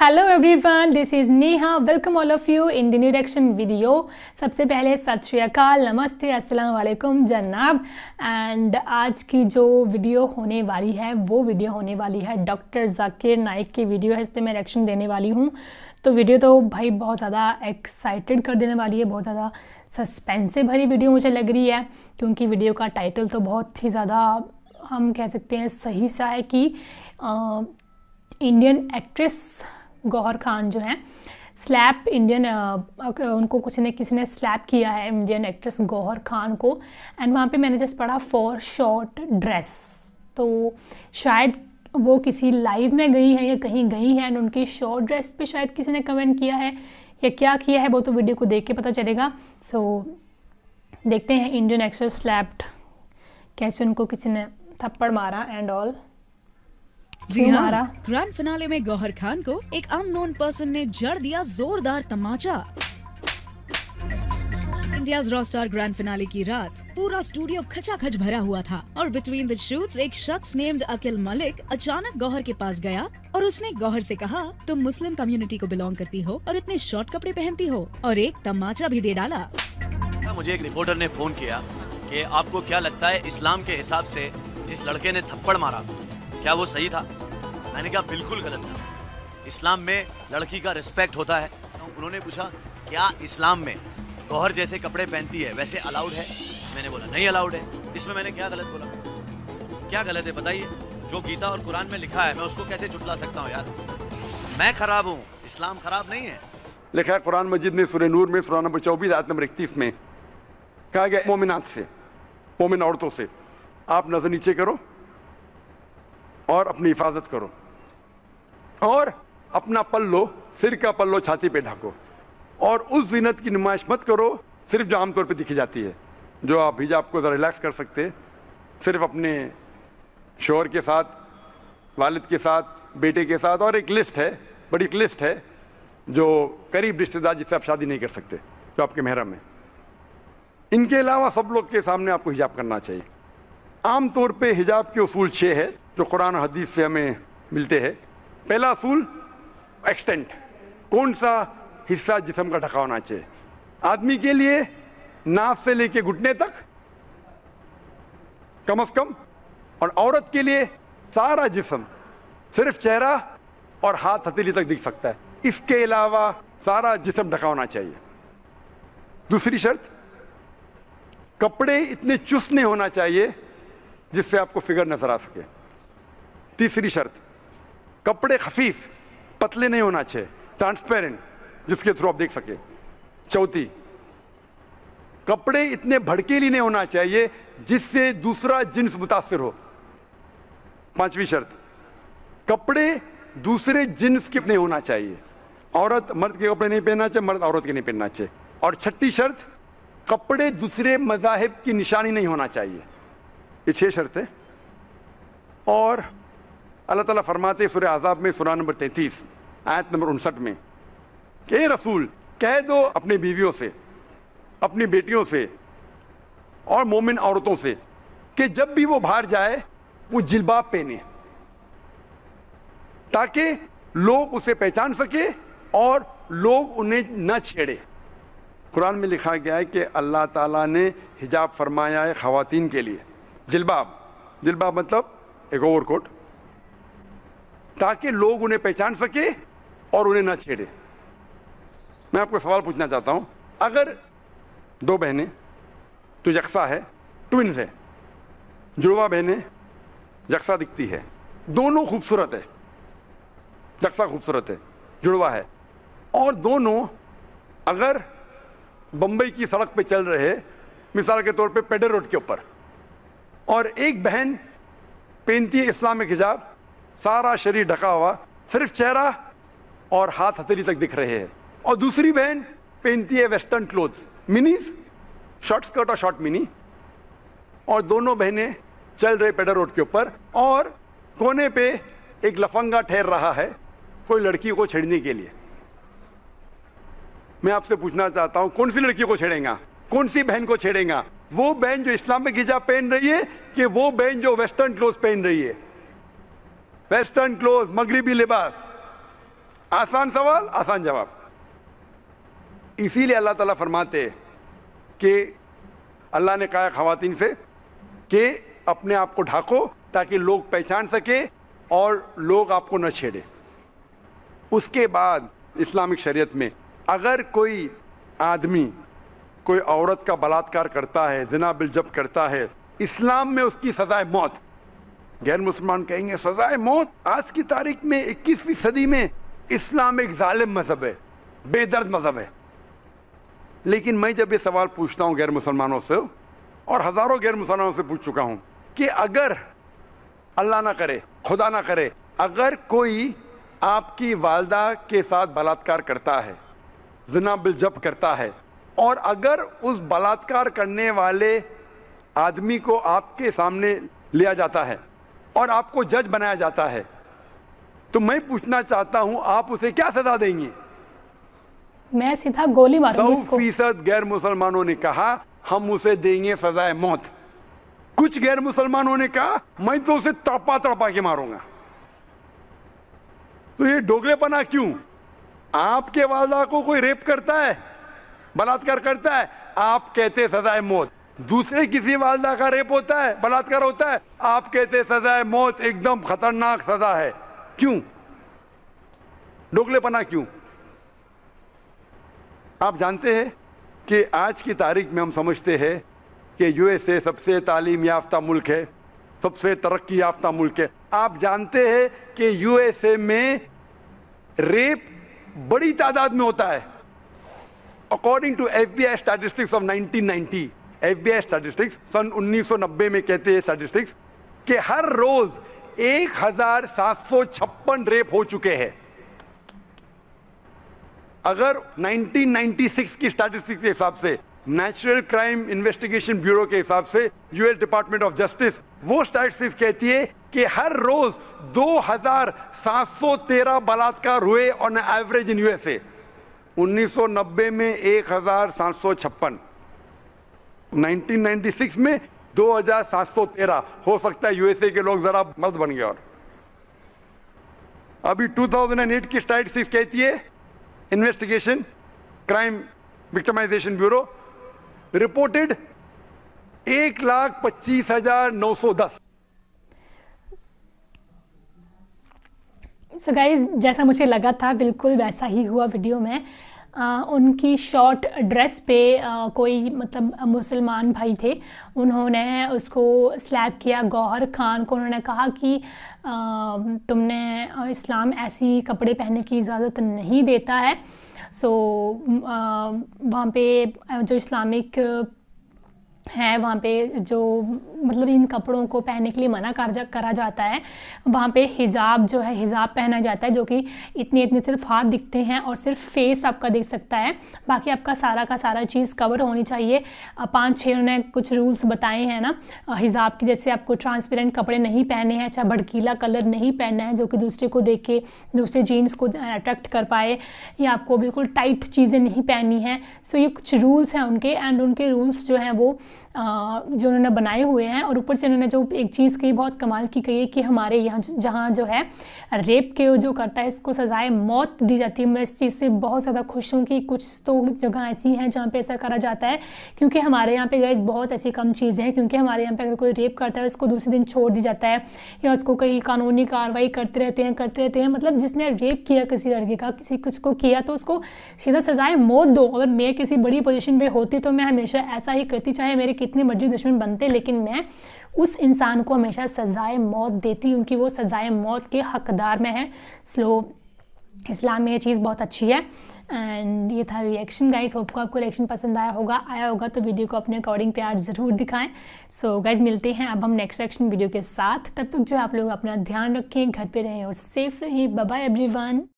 Hello everyone, this is Neha. Welcome all of you in the new reaction video. सबसे पहले सत श्री अकाल, नमस्ते, अस्सलाम वालेकुम जनाब। एंड आज की जो वीडियो होने वाली है वो वीडियो होने वाली है डॉक्टर जाकिर नाइक की वीडियो है। इस पर मैं रिएक्शन देने वाली हूँ। तो वीडियो तो भाई बहुत ज़्यादा एक्साइटेड कर देने वाली है, बहुत ज़्यादा सस्पेंसिव भरी वीडियो मुझे लग रही है, क्योंकि वीडियो का टाइटल तो बहुत ही ज़्यादा हम कह सकते हैं सही सा है कि इंडियन एक्ट्रेस गौहर खान जो हैं स्लैप इंडियन उनको किसी ने स्लैप किया है इंडियन एक्ट्रेस गौहर खान को। एंड वहाँ पे मैंने जस्ट पढ़ा फॉर शॉर्ट ड्रेस, तो शायद वो किसी लाइव में गई है या कहीं गई है एंड उनकी शॉर्ट ड्रेस पे शायद किसी ने कमेंट किया है या क्या किया है, वो तो वीडियो को देख के पता चलेगा। सो देखते हैं इंडियन एक्ट्रेस स्लैप्ड, कैसे उनको किसी ने थप्पड़ मारा एंड ऑल। जी हाँ, ग्रैंड फिनाले में गौहर खान को एक अननोन पर्सन ने जड़ दिया जोरदार तमाचा। India's raw star grand finale की रात पूरा स्टूडियो खचाखच भरा हुआ था और बिटवीन द शूट्स एक शख्स नेम्ड अकिल मलिक अचानक गौहर के पास गया और उसने गौहर से कहा, तुम मुस्लिम कम्युनिटी को बिलोंग करती हो और इतने शॉर्ट कपड़े पहनती हो, और एक तमाचा भी दे डाला। मुझे एक रिपोर्टर ने फोन किया कि आपको क्या लगता है इस्लाम के हिसाब से जिस लड़के ने थप्पड़ मारा क्या वो सही था? मैंने कहा बिल्कुल गलत था। इस्लाम में लड़की का रिस्पेक्ट होता है। उन्होंने पूछा क्या इस्लाम में गौहर जैसे कपड़े पहनती है वैसे अलाउड है? मैंने बोला नहीं अलाउड है। इसमें मैंने क्या गलत बोला? क्या गलत है बताइए? जो गीता और कुरान में लिखा है मैं उसको कैसे झुटला सकता हूँ यार? मैं खराब हूँ, इस्लाम खराब नहीं है। लिखा है कुरान मजीद में सूरह नूर में सूरा नंबर 24 आयत नंबर 31 में कहा गया मोमिनात से, मोमिन औरतों से आप नजर नीचे करो और अपनी हिफाजत करो और अपना पल्लो, सिर का पल्लो छाती पे ढको और उस जीनत की नुमाइश मत करो सिर्फ जो आमतौर पे दिखी जाती है, जो आप हिजाब को ज़रा रिलैक्स कर सकते, सिर्फ अपने शोहर के साथ, वालिद के साथ, बेटे के साथ, और एक लिस्ट है, बड़ी एक लिस्ट है जो करीब रिश्तेदार जिससे आप शादी नहीं कर सकते, जो आपके महरम है। इनके अलावा सब लोग के सामने आपको हिजाब करना चाहिए। आमतौर पे हिजाब के उसूल 6 है जो कुरान और हदीस से हमें मिलते हैं। पहला असूल एक्सटेंट, कौन सा हिस्सा जिस्म का ढका होना चाहिए। आदमी के लिए नाक से लेके घुटने तक कम से कम, और औरत के लिए सारा जिस्म, सिर्फ चेहरा और हाथ हथेली तक दिख सकता है, इसके अलावा सारा जिस्म ढका होना चाहिए। दूसरी शर्त, कपड़े इतने चुस्त नहीं होना चाहिए जिससे आपको फिगर नजर आ सके। तीसरी शर्त, कपड़े खफीफ पतले नहीं होना चाहिए, ट्रांसपेरेंट, जिसके थ्रू आप देख सके। चौथी, कपड़े इतने भड़कीले नहीं होना चाहिए जिससे दूसरा जिन्स मुतासिर हो। पांचवी शर्त, कपड़े दूसरे जिन्स के नहीं होना चाहिए, औरत मर्द के कपड़े नहीं पहनना चाहिए, मर्द औरत के नहीं पहनना चाहिए। और छठी शर्त, कपड़े दूसरे मज़ाहिब की निशानी नहीं होना चाहिए। ये 6 शर्तें। और अल्लाह ताला फरमाते सूरह अहज़ाब में सूरा नंबर 33 आयत नंबर 59 में कि रसूल कह दो अपनी बीवियों से, अपनी बेटियों से और मोमिन औरतों से कि जब भी वो बाहर जाए वो जिल्बाब पहने ताकि लोग उसे पहचान सके और लोग उन्हें न छेड़े। कुरान में लिखा गया है कि अल्लाह ताला ने हिजाब फरमाया है ख़वातीन के लिए, जिल्बाब, जिल्बाब मतलब एक ओवरकोट, ताकि लोग उन्हें पहचान सके और उन्हें ना छेड़े। मैं आपको सवाल पूछना चाहता हूं, अगर 2 बहनें तो यकसा है, ट्विन्स है, जुड़वा बहनें यकसा दिखती है, दोनों खूबसूरत है, यकसा खूबसूरत है, जुड़वा है, और दोनों अगर बंबई की सड़क पे चल रहे, मिसाल के तौर पे पेडर रोड के ऊपर, और एक बहन पहनती है इस्लामिक हिजाब, सारा शरीर ढका हुआ, सिर्फ चेहरा और हाथ हथेली तक दिख रहे हैं, और दूसरी बहन पहनती है western clothes, minis, short skirt और शॉर्ट मिनी, और दोनों बहनें चल रहे पेडर रोड के ऊपर, और कोने पे एक लफंगा ठहर रहा है कोई लड़की को छेड़ने के लिए। मैं आपसे पूछना चाहता हूं, कौन सी लड़की को छेड़ेगा, कौन सी बहन को छेड़ेगा? वो बहन जो इस्लामिक हिजाब पहन रही है कि वो बहन जो वेस्टर्न क्लोथ पहन रही है? वेस्टर्न क्लोथ, मगरिबी लिबास, आसान सवाल, आसान जवाब। इसीलिए अल्लाह ताला फरमाते हैं कि अल्लाह ने कहा खवातीन से कि अपने आप को ढाको ताकि लोग पहचान सके और लोग आपको न छेड़े। उसके बाद इस्लामिक शरीयत में अगर कोई आदमी कोई औरत का बलात्कार करता है, जिना बिलजब करता है, इस्लाम में उसकी सजाए मौत। गैर मुसलमान कहेंगे सजाए मौत? आज की तारीख में 21वीं सदी में इस्लाम एक जालिम मजहब है, बेदर्द मजहब है। लेकिन मैं जब ये सवाल पूछता हूं गैर मुसलमानों से, और हजारों गैर मुसलमानों से पूछ चुका हूं कि अगर अल्लाह ना करे, खुदा ना करे, अगर कोई आपकी वालदा के साथ बलात्कार करता है, जिना बिलजब करता है, और अगर उस बलात्कार करने वाले आदमी को आपके सामने लिया जाता है और आपको जज बनाया जाता है, तो मैं पूछना चाहता हूं आप उसे क्या सजा देंगे? मैं सीधा गोली मारूंगी उसको। 100% गैर मुसलमानों ने कहा हम उसे देंगे सजाए मौत। कुछ गैर मुसलमानों ने कहा मैं तो उसे तड़पा तड़पा के मारूंगा। तो ये डोगलेपना क्यों? आपके वालदा को कोई रेप करता है, बलात्कार करता है, आप कहते सजाए मौत। दूसरे किसी वालदा का रेप होता है, बलात्कार होता है, आप कहते सजाए मौत एकदम खतरनाक सजा है। क्यों? डोगलेपना क्यों? आप जानते हैं कि आज की तारीख में हम समझते हैं कि यूएसए सबसे तालीम याफ्ता मुल्क है, सबसे तरक्की याफ्ता मुल्क है। आप जानते हैं कि यूएसए में रेप बड़ी तादाद में होता है। According to FBI statistics of 1990, FBI statistics सन 1990 में कहते हैं स्टैटिस्टिक्स कि हर रोज 1756 रेप हो चुके हैं। अगर 1996 की स्टैटिस्टिक्स के हिसाब से, नेशनल क्राइम इन्वेस्टिगेशन ब्यूरो के हिसाब से, यूएस डिपार्टमेंट ऑफ जस्टिस, वो स्टैटिस्टिक्स कहती है कि हर रोज 2713 बलात्कार हुए ऑन एवरेज इन यूएसए। 1990 में 1756, 1996 में 2713। हो सकता है यूएसए के लोग जरा मर्द बन गए। और अभी 2008 की स्टैटिस्टिक्स कहती है, investigation crime victimisation bureau reported 1,25,910। So guys, जैसा मुझे लगा था बिल्कुल वैसा ही हुआ वीडियो में। उनकी शॉर्ट ड्रेस पे कोई मतलब मुसलमान भाई थे, उन्होंने उसको स्लैप किया, गौहर खान को। उन्होंने कहा कि तुमने इस्लाम ऐसी कपड़े पहनने की इजाज़त नहीं देता है। सो वहाँ पे जो इस्लामिक है, वहाँ पे जो मतलब इन कपड़ों को पहनने के लिए मना करा जाता है। वहाँ पे हिजाब जो है, हिजाब पहना जाता है, जो कि इतने सिर्फ हाथ दिखते हैं और सिर्फ फेस आपका दिख सकता है, बाकी आपका सारा का सारा चीज़ कवर होनी चाहिए। 5-6 उन्होंने कुछ रूल्स बताए हैं ना हिजाब के, जैसे आपको ट्रांसपेरेंट कपड़े नहीं पहने हैं, अच्छा भड़कीला कलर नहीं पहनना है जो कि दूसरे को देख के दूसरे जीन्स को अट्रैक्ट कर पाए, या आपको बिल्कुल टाइट चीज़ें नहीं पहननी हैं। सो ये कुछ रूल्स हैं उनके, एंड उनके रूल्स जो हैं वो जो उन्होंने बनाए हुए हैं। और ऊपर से उन्होंने जो एक चीज़ कही बहुत कमाल की कही है कि हमारे यहाँ जहाँ जो है रेप के जो करता है इसको सजाए मौत दी जाती है। मैं इस चीज़ से बहुत ज़्यादा खुश हूँ कि कुछ तो जगह ऐसी हैं जहाँ पे ऐसा करा जाता है, क्योंकि हमारे यहाँ पे गाइस बहुत ऐसी कम चीज़ें हैं। क्योंकि हमारे यहाँ पे अगर कोई रेप करता है उसको दूसरे दिन छोड़ दी जाता है, या उसको कहीं कानूनी कार्रवाई करते रहते हैं। मतलब जिसने रेप किया किसी लड़के का, किसी कुछ को किया, तो उसको सीधा सजाए मौत दो। अगर मैं किसी बड़ी पोजीशन पे होती तो मैं हमेशा ऐसा ही करती, चाहे मेरे कितने मर्जी दुश्मन बनते, लेकिन मैं उस इंसान को हमेशा सजाए मौत देती, क्योंकि वो सजाए मौत के हकदार में है। सो इस्लाम में ये चीज़ बहुत अच्छी है। एंड ये था रिएक्शन गाइस। होप को आपको रिएक्शन पसंद आया होगा तो वीडियो को अपने अकॉर्डिंग प्यार ज़रूर दिखाएं। सो गाइस, मिलते हैं अब हम नेक्स्ट रिएक्शन वीडियो के साथ। तब तक जो है आप लोग अपना ध्यान रखें, घर पे रहें और सेफ रहें। Bye bye everyone.